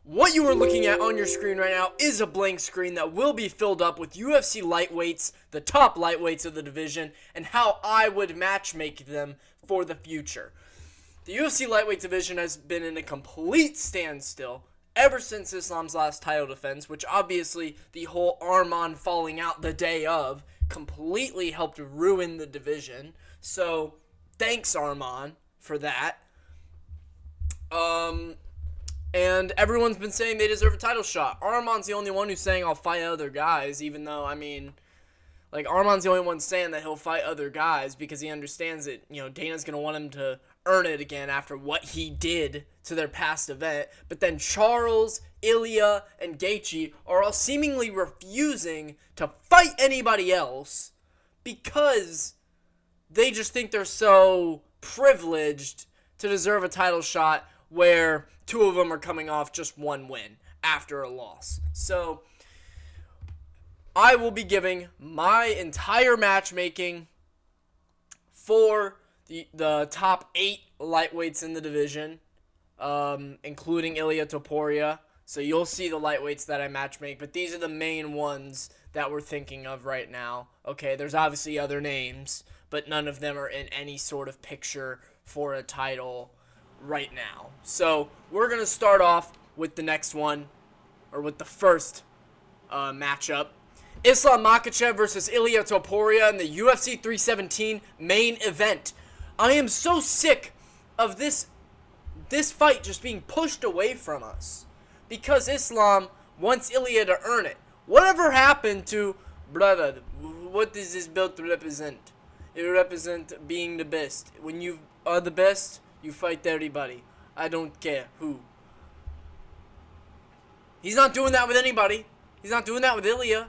What you are looking at on your screen right now is a blank screen that will be filled up with UFC lightweights, the top lightweights of the division, and how I would matchmake them for the future. The UFC lightweight division has been in a complete standstill ever since Islam's last title defense, which obviously the whole Arman falling out the day of completely helped ruin the division. So, thanks Arman for that. And everyone's been saying they deserve a title shot. Arman's the only one who's saying I'll fight other guys, even though, Arman's the only one saying that he'll fight other guys because he understands that, Dana's going to want him to earn it again after what he did to their past event. But then Charles, Ilya, and Gaethje are all seemingly refusing to fight anybody else because they just think they're so privileged to deserve a title shot where two of them are coming off just one win after a loss. So, I will be giving my entire matchmaking for the top 8 lightweights in the division, including Ilya Topuria. So, you'll see the lightweights that I matchmake, but these are the main ones that we're thinking of right now. Okay, there's obviously other names, but none of them are in any sort of picture for a title right now. So we're going to start off with the next one, or with the first matchup. Islam Makhachev versus Ilya Topuria in the UFC 317 main event. I am so sick of this fight just being pushed away from us because Islam wants Ilya to earn it. Whatever happened to, brother, what does this belt represent? It represents being the best. When you are the best, you fight everybody. I don't care who. He's not doing that with anybody. He's not doing that with Ilya.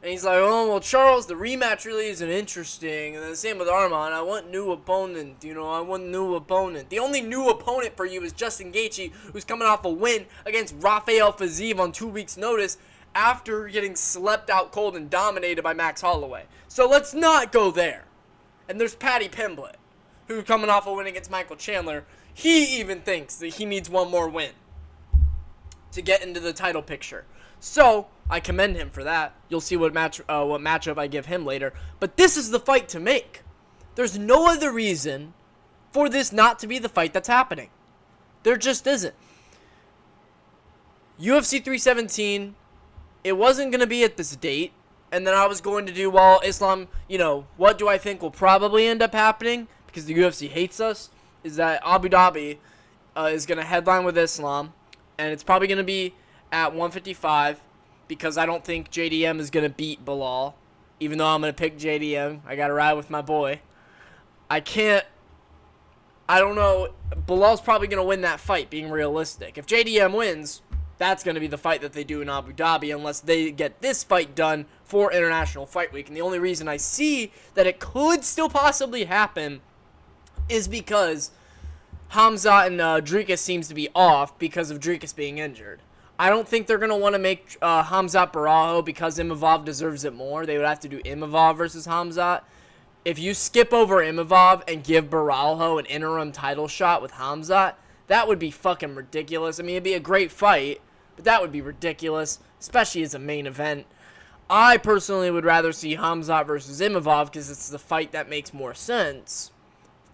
And he's like, oh, well, Charles, the rematch really isn't interesting. And then the same with Arman. I want new opponent. I want new opponent. The only new opponent for you is Justin Gaethje, who's coming off a win against Rafael Fiziev on 2 weeks' notice after getting slept out cold and dominated by Max Holloway. So let's not go there. And there's Paddy Pimblett, who coming off a win against Michael Chandler, he even thinks that he needs one more win to get into the title picture. So, I commend him for that. You'll see what matchup I give him later. But this is the fight to make. There's no other reason for this not to be the fight that's happening. There just isn't. UFC 317, it wasn't going to be at this date. And then I was going to do, Islam, what do I think will probably end up happening? Because the UFC hates us, is that Abu Dhabi is going to headline with Islam, and it's probably going to be at 155, because I don't think JDM is going to beat Bilal, even though I'm going to pick JDM. I got to ride with my boy. I don't know, Bilal's probably going to win that fight, being realistic. If JDM wins, that's going to be the fight that they do in Abu Dhabi, unless they get this fight done for International Fight Week. And the only reason I see that it could still possibly happen is because Hamzat and Dricus seems to be off because of Dricus being injured. I don't think they're going to want to make Hamzat Barajo because Imavov deserves it more. They would have to do Imavov versus Hamzat. If you skip over Imavov and give Barajo an interim title shot with Hamzat, that would be fucking ridiculous. I mean, it'd be a great fight, but that would be ridiculous, especially as a main event. I personally would rather see Hamzat versus Imavov because it's the fight that makes more sense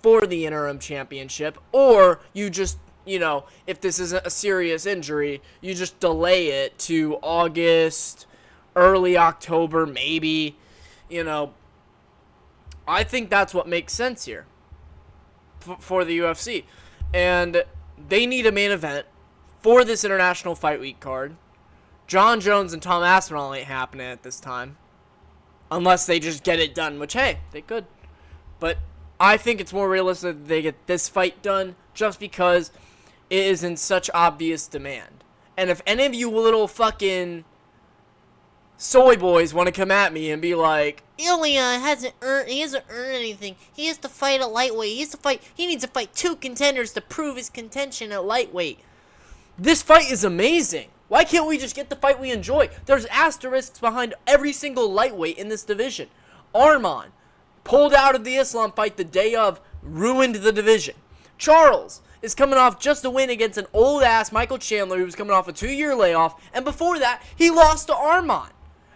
for the interim championship. Or you just, if this isn't a serious injury, you just delay it to August, early October, maybe. I think that's what makes sense here for the UFC. And they need a main event for this International Fight Week card. John Jones and Tom Aspinall ain't happening at this time. Unless they just get it done, which, hey, they could. But I think it's more realistic that they get this fight done just because it is in such obvious demand. And if any of you little fucking soy boys want to come at me and be like, Ilya hasn't earned anything. He has to fight at lightweight. He needs to fight 2 contenders to prove his contention at lightweight. This fight is amazing. Why can't we just get the fight we enjoy? There's asterisks behind every single lightweight in this division. Arman pulled out of the Islam fight the day of, ruined the division. Charles is coming off just a win against an old-ass Michael Chandler who was coming off a 2-year layoff. And before that, he lost to Arman.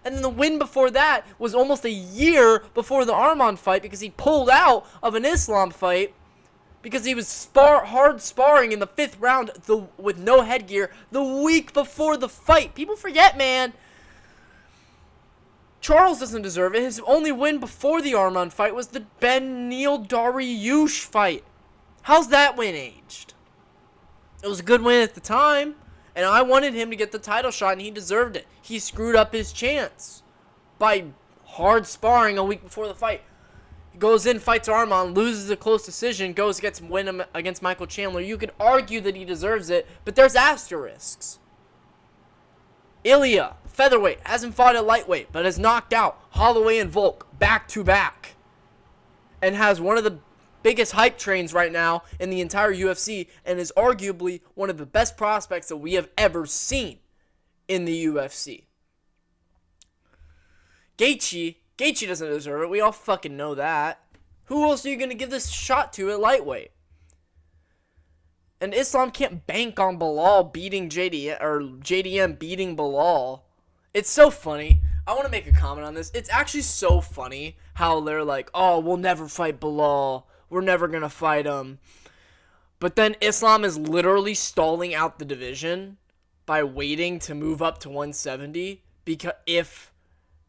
And then the win before that was almost a year before the Arman fight because he pulled out of an Islam fight because he was hard sparring in the 5th round with no headgear the week before the fight. People forget, man. Charles doesn't deserve it. His only win before the Arman fight was the Beneil Dariush fight. How's that win aged? It was a good win at the time, and I wanted him to get the title shot, and he deserved it. He screwed up his chance by hard sparring a week before the fight. He goes in, fights Arman, loses a close decision, goes gets win against Michael Chandler. You could argue that he deserves it, but there's asterisks. Ilya, featherweight, hasn't fought at lightweight, but has knocked out Holloway and Volk back-to-back. And has one of the biggest hype trains right now in the entire UFC, and is arguably one of the best prospects that we have ever seen in the UFC. Gaethje doesn't deserve it. We all fucking know that. Who else are you going to give this shot to at lightweight? And Islam can't bank on Belal beating JDM, or JDM beating Belal. It's so funny. I want to make a comment on this. It's actually so funny how they're like, oh, we'll never fight Belal. We're never going to fight him. But then Islam is literally stalling out the division by waiting to move up to 170 because if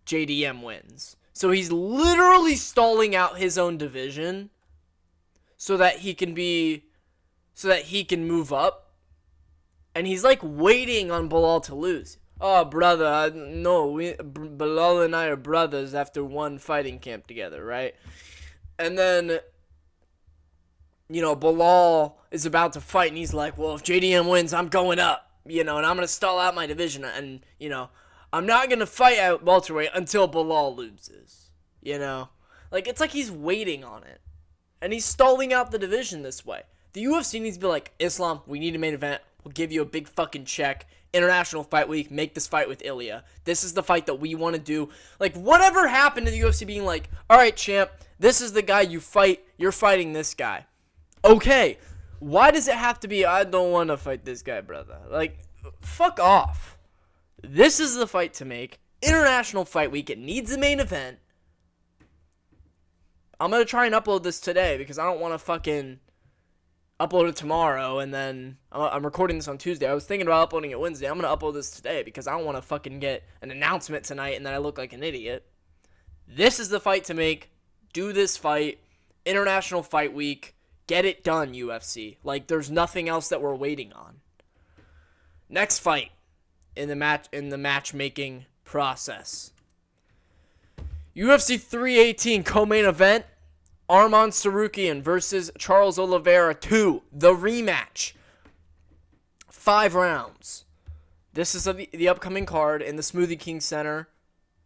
JDM wins. So he's literally stalling out his own division so that he can move up. And he's like waiting on Belal to lose. Oh, brother, no, Belal and I are brothers after one fighting camp together, right? And then, you know, Belal is about to fight, and he's like, well, if JDM wins, I'm going up, you know, and I'm going to stall out my division, and, you know, I'm not going to fight at welterweight until Belal loses, you know? Like, it's like he's waiting on it, and he's stalling out the division this way. The UFC needs to be like, Islam, we need a main event. We'll give you a big fucking check. International Fight Week, make this fight with Ilya. This is the fight that we want to do. Like, whatever happened to the UFC being like, all right, champ, this is the guy you fight. You're fighting this guy. Okay, why does it have to be, I don't want to fight this guy, brother? Like, fuck off. This is the fight to make. International Fight Week. It needs a main event. I'm going to try and upload this today because I don't want to fucking upload it tomorrow, and then I'm recording this on Tuesday. I was thinking about uploading it Wednesday. I'm going to upload this today because I don't want to fucking get an announcement tonight and then I look like an idiot. This is the fight to make. Do this fight. International Fight Week. Get it done, UFC. Like, there's nothing else that we're waiting on. Next fight in the matchmaking process. UFC 318 co-main event. Arman Tsarukyan versus Charles Oliveira 2, the rematch. 5 rounds. This is the upcoming card in the Smoothie King Center.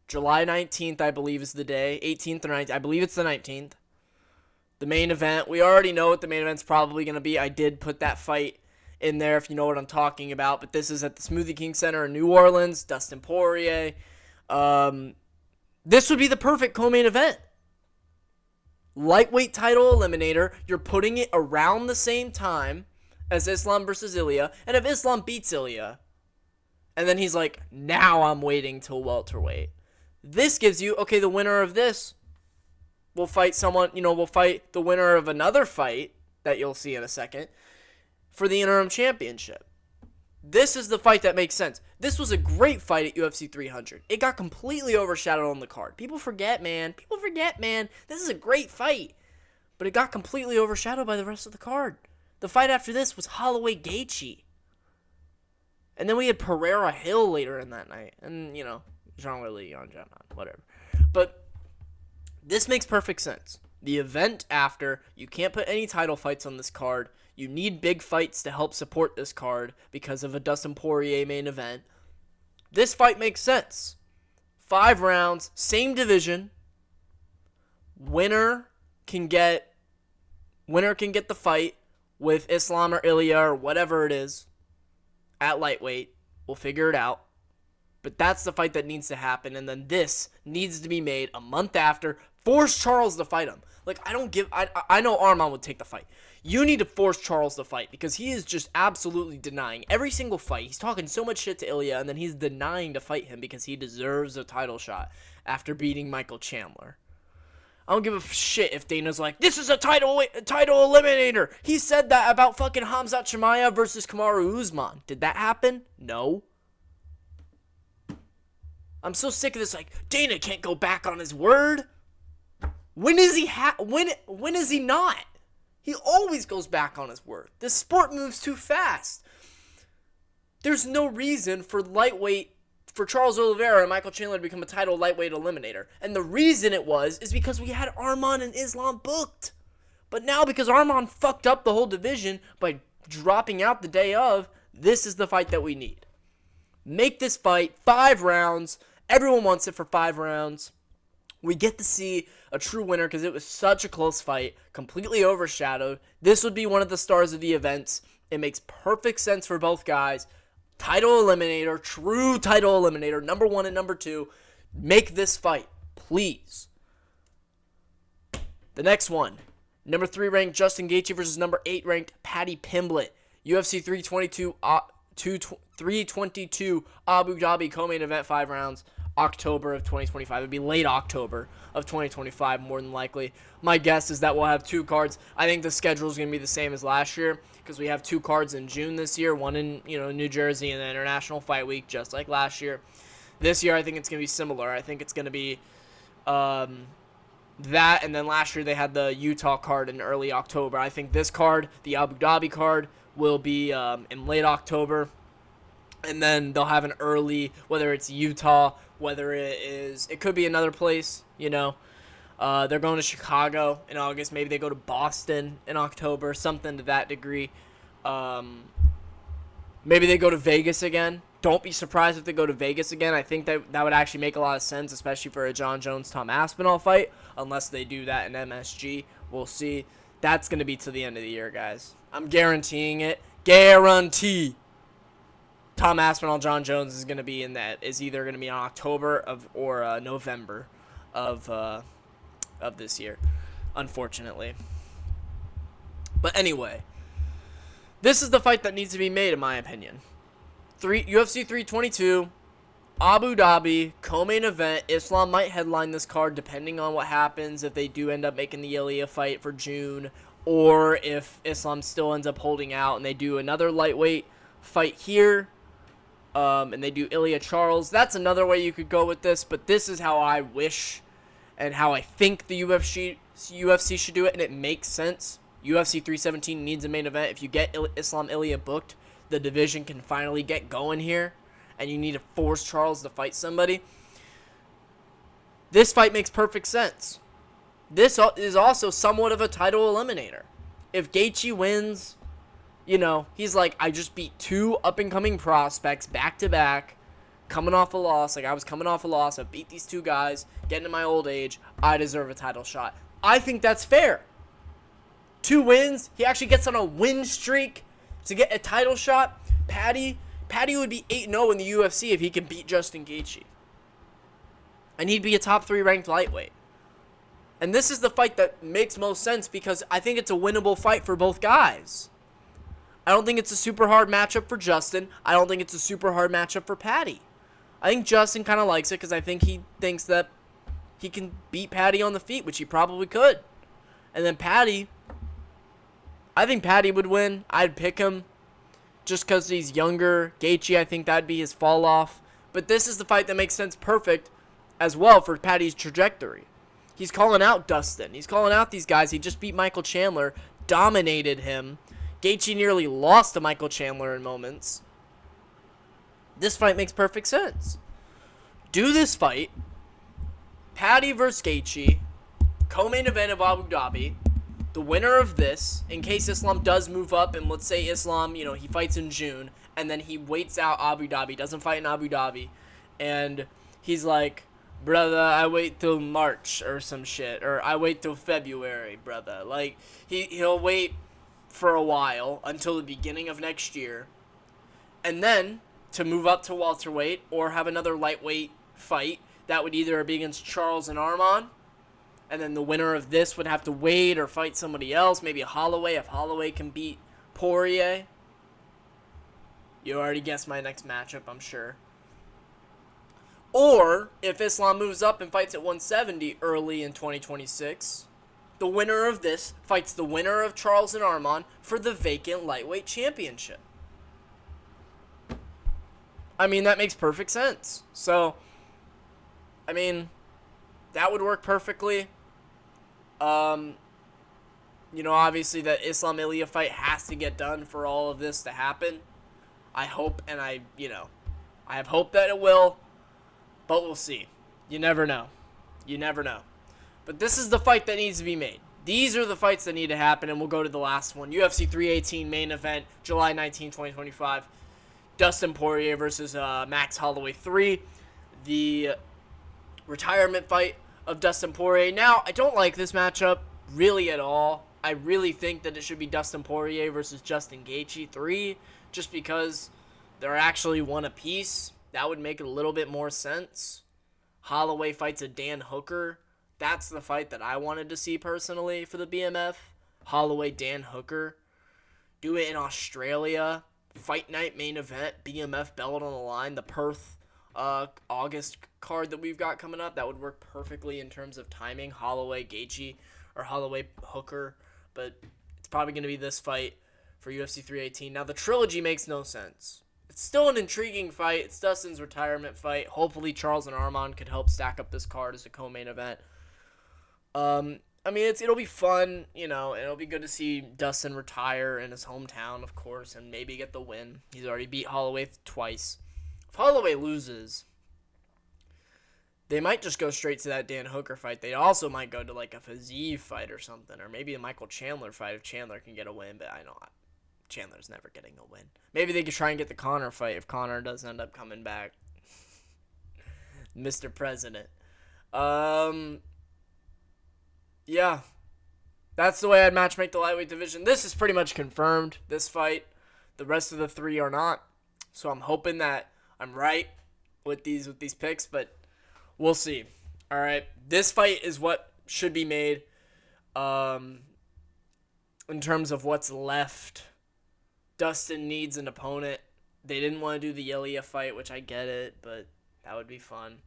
July 19th, I believe, is the day. 18th or 19th. I believe it's the 19th. The main event. We already know what the main event's probably going to be. I did put that fight in there if you know what I'm talking about. But this is at the Smoothie King Center in New Orleans. Dustin Poirier. This would be the perfect co-main event. Lightweight title eliminator. You're putting it around the same time as Islam versus Ilya. And if Islam beats Ilya, and then he's like, now I'm waiting till welterweight. This gives you, okay, the winner of this will fight someone, will fight the winner of another fight that you'll see in a second for the interim championship. This is the fight that makes sense. This was a great fight at UFC 300. It got completely overshadowed on the card. People forget, man. This is a great fight. But it got completely overshadowed by the rest of the card. The fight after this was Holloway Gaethje. And then we had Pereira Hill later in that night. And, Jean-Willy, John, whatever. But this makes perfect sense. The event after, you can't put any title fights on this card. You need big fights to help support this card because of a Dustin Poirier main event. This fight makes sense. 5 rounds, same division. Winner can get the fight with Islam or Ilya or whatever it is at lightweight. We'll figure it out. But that's the fight that needs to happen, and then this needs to be made a month after. Force Charles to fight him. Like, I know Arman would take the fight. You need to force Charles to fight because he is just absolutely denying every single fight. He's talking so much shit to Ilya, and then he's denying to fight him because he deserves a title shot after beating Michael Chandler. I don't give a shit if Dana's like, this is a title eliminator. He said that about fucking Khamzat Chimaev versus Kamaru Usman. Did that happen? No. I'm so sick of this, like, Dana can't go back on his word. When is he when is he not? He always goes back on his word. This sport moves too fast. There's no reason for Charles Oliveira and Michael Chandler to become a title lightweight eliminator. And the reason it is because we had Arman and Islam booked. But now because Arman fucked up the whole division by dropping out the day of, this is the fight that we need. Make this fight 5 rounds. Everyone wants it for 5 rounds. We get to see a true winner because it was such a close fight, completely overshadowed. This would be one of the stars of the events. It makes perfect sense for both guys. Title eliminator, true title eliminator, number 1 and number 2. Make this fight, please. The next one, number 3 ranked Justin Gaethje versus number 8 ranked Paddy Pimblett. UFC 322 Abu Dhabi co-main event, 5 rounds. October of 2025. It'd be late October of 2025, more than likely. My guess is that we'll have 2 cards. I think the schedule is going to be the same as last year because we have 2 cards in June this year, one in New Jersey and the International Fight Week, just like last year. This year, I think it's going to be similar. I think it's going to be that, and then last year they had the Utah card in early October. I think this card, the Abu Dhabi card, will be in late October. And then they'll have an early, whether it's Utah, whether it could be another place, They're going to Chicago in August. Maybe they go to Boston in October, something to that degree. Maybe they go to Vegas again. Don't be surprised if they go to Vegas again. I think that would actually make a lot of sense, especially for a John Jones-Tom Aspinall fight, unless they do that in MSG. We'll see. That's going to be to the end of the year, guys. I'm guaranteeing it. Guarantee. Tom Aspinall, John Jones is going to be in that. Is either going to be in October or November of this year, unfortunately. But anyway, this is the fight that needs to be made, in my opinion. UFC 322, Abu Dhabi, co-main event. Islam might headline this card depending on what happens if they do end up making the Ilya fight for June, or if Islam still ends up holding out and they do another lightweight fight here. And they do Ilya Charles. That's another way you could go with this, but this is how I wish and how I think the UFC should do it, and it makes sense. UFC 317 needs a main event. If you get Islam Ilya booked, the division can finally get going here, and you need to force Charles to fight somebody. This fight makes perfect sense. This is also somewhat of a title eliminator. If Gaethje wins, he's like, I just beat 2 up-and-coming prospects back-to-back, coming off a loss. Like, I was coming off a loss. I beat these 2 guys, getting to my old age. I deserve a title shot. I think that's fair. 2 wins. He actually gets on a win streak to get a title shot. Paddy would be 8-0 in the UFC if he can beat Justin Gaethje. And he'd be a top 3 ranked lightweight. And this is the fight that makes most sense because I think it's a winnable fight for both guys. I don't think it's a super hard matchup for Justin. I don't think it's a super hard matchup for Paddy. I think Justin kind of likes it because I think he thinks that he can beat Paddy on the feet, which he probably could. And then Paddy, I think Paddy would win. I'd pick him just because he's younger. Gaethje, I think that'd be his fall off. But this is the fight that makes sense perfect as well for Paddy's trajectory. He's calling out Dustin. He's calling out these guys. He just beat Michael Chandler, dominated him. Gaethje nearly lost to Michael Chandler in moments. This fight makes perfect sense. Do this fight. Paddy versus Gaethje. Co-main event of Abu Dhabi. The winner of this, in case Islam does move up, and let's say Islam, he fights in June, and then he waits out Abu Dhabi, doesn't fight in Abu Dhabi, and he's like, brother, I wait till March or some shit, or I wait till February, brother. Like, he'll wait for a while until the beginning of next year, and then to move up to welterweight or have another lightweight fight that would either be against Charles and Arman And then the winner of this would have to wait or fight somebody else. Maybe a Holloway, if Holloway can beat Poirier. You already guessed my next matchup, I'm sure. Or, if Islam moves up and fights at 170 early in 2026, the winner of this fights the winner of Charles and Arman for the vacant lightweight championship. I mean, that makes perfect sense. So, I mean, that would work perfectly. Obviously that Islam-Ilya fight has to get done for all of this to happen. I hope, and I have hope that it will, but we'll see. You never know. You never know. But this is the fight that needs to be made. These are the fights that need to happen, and we'll go to the last one. UFC 318 main event, July 19, 2025. Dustin Poirier versus Max Holloway 3. The retirement fight of Dustin Poirier. Now, I don't like this matchup really at all. I really think that it should be Dustin Poirier versus Justin Gaethje 3, just because they're actually one apiece. That would make a little bit more sense. Holloway fights a Dan Hooker. That's the fight that I wanted to see personally for the BMF. Holloway, Dan Hooker. Do it in Australia. Fight night main event. BMF belt on the line. The Perth August card that we've got coming up. That would work perfectly in terms of timing. Holloway, Gaethje, or Holloway, Hooker. But it's probably going to be this fight for UFC 318. Now, the trilogy makes no sense. It's still an intriguing fight. It's Dustin's retirement fight. Hopefully, Charles and Arman could help stack up this card as a co-main event. It'll be fun, it'll be good to see Dustin retire in his hometown, of course, and maybe get the win. He's already beat Holloway twice. If Holloway loses, they might just go straight to that Dan Hooker fight. They also might go to like a Fiziev fight or something, or maybe a Michael Chandler fight if Chandler can get a win, but I know Chandler's never getting a win. Maybe they could try and get the Conor fight if Conor doesn't end up coming back. Mr. President. Yeah. That's the way I'd matchmake the lightweight division. This is pretty much confirmed, this fight. The rest of the three are not. So I'm hoping that I'm right with these picks, but we'll see. All right. This fight is what should be made in terms of what's left. Dustin needs an opponent. They didn't want to do the Ilya fight, which I get it, but that would be fun.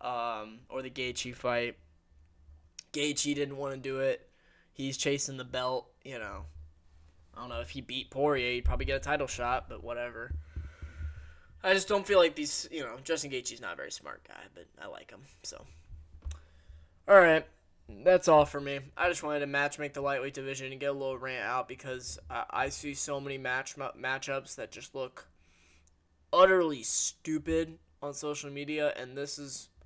Or the Gaethje fight. Gaethje didn't want to do it. He's chasing the belt, I don't know, if he beat Poirier, he'd probably get a title shot, but whatever. I just don't feel like these, Justin Gaethje's not a very smart guy, but I like him, so. All right, that's all for me. I just wanted to matchmake the lightweight division and get a little rant out because I see so many matchups that just look utterly stupid on social media, and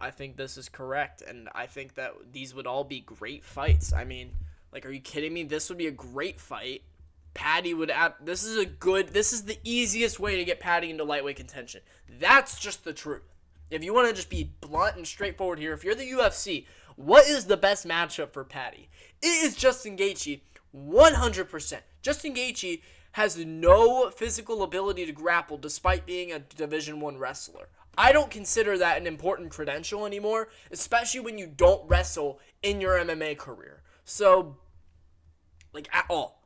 I think this is correct, and I think that these would all be great fights. I mean, are you kidding me? This would be a great fight. Paddy would this is the easiest way to get Paddy into lightweight contention. That's just the truth. If you want to just be blunt and straightforward here, if you're the UFC, what is the best matchup for Paddy? It is Justin Gaethje, 100%. Justin Gaethje has no physical ability to grapple despite being a Division I wrestler. I don't consider that an important credential anymore, especially when you don't wrestle in your MMA career. So, at all.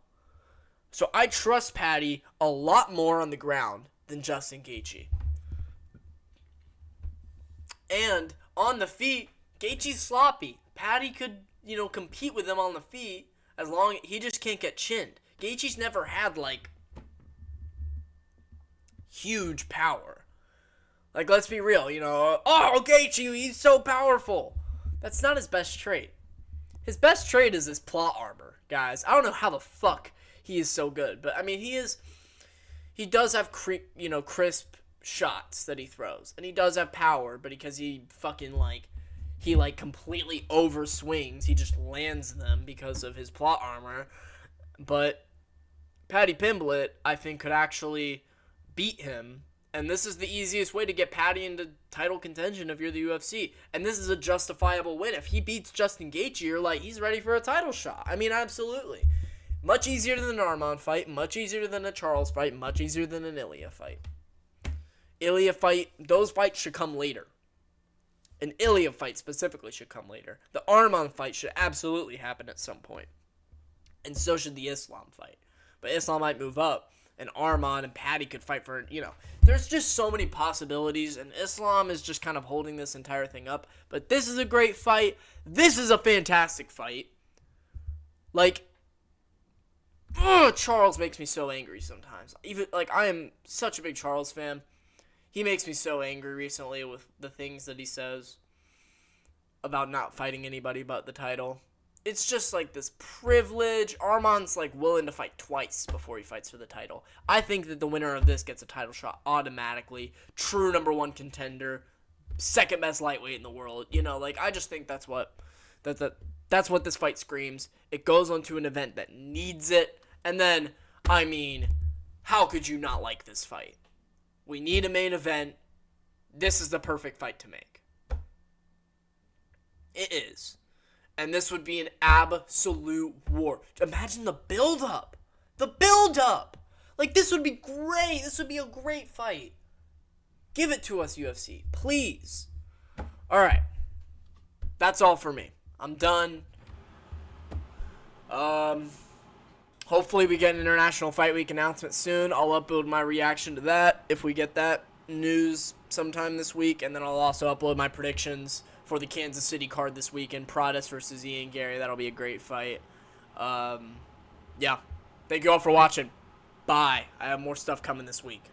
So I trust Paddy a lot more on the ground than Justin Gaethje. And on the feet, Gaethje's sloppy. Paddy could, compete with him on the feet as long as he just can't get chinned. Gaethje's never had, huge power. Let's be real, Gaethje, he's so powerful. That's not his best trait. His best trait is his plot armor, guys. I don't know how the fuck he is so good, but, he does have, crisp shots that he throws, and he does have power, but because he fucking, completely overswings, he just lands them because of his plot armor, but Paddy Pimblett, I think, could actually beat him. And this is the easiest way to get Paddy into title contention if you're the UFC. And this is a justifiable win. If he beats Justin Gaethje, you're he's ready for a title shot. Absolutely. Much easier than an Arman fight. Much easier than a Charles fight. Much easier than an Ilya fight. Ilya fight, those fights should come later. An Ilya fight specifically should come later. The Arman fight should absolutely happen at some point. And so should the Islam fight. But Islam might move up, and Arman and Patty could fight for, there's just so many possibilities, and Islam is just kind of holding this entire thing up. But this is a great fight. This is a fantastic fight. Like, Charles makes me so angry sometimes. Even, I am such a big Charles fan. He makes me so angry recently with the things that he says about not fighting anybody but the title. It's just this privilege. Arman's willing to fight twice before he fights for the title. I think that the winner of this gets a title shot automatically. True number one contender, second best lightweight in the world. I just think that's what this fight screams. It goes on to an event that needs it. And then, how could you not like this fight? We need a main event. This is the perfect fight to make. It is. And this would be an absolute war. Imagine the build-up. The build-up. This would be great. This would be a great fight. Give it to us, UFC. Please. All right. That's all for me. I'm done. Hopefully we get an International Fight Week announcement soon. I'll upload my reaction to that if we get that news sometime this week. And then I'll also upload my predictions for the Kansas City card this weekend. Pradas versus Ian Gary. That'll be a great fight. Yeah. Thank you all for watching. Bye. I have more stuff coming this week.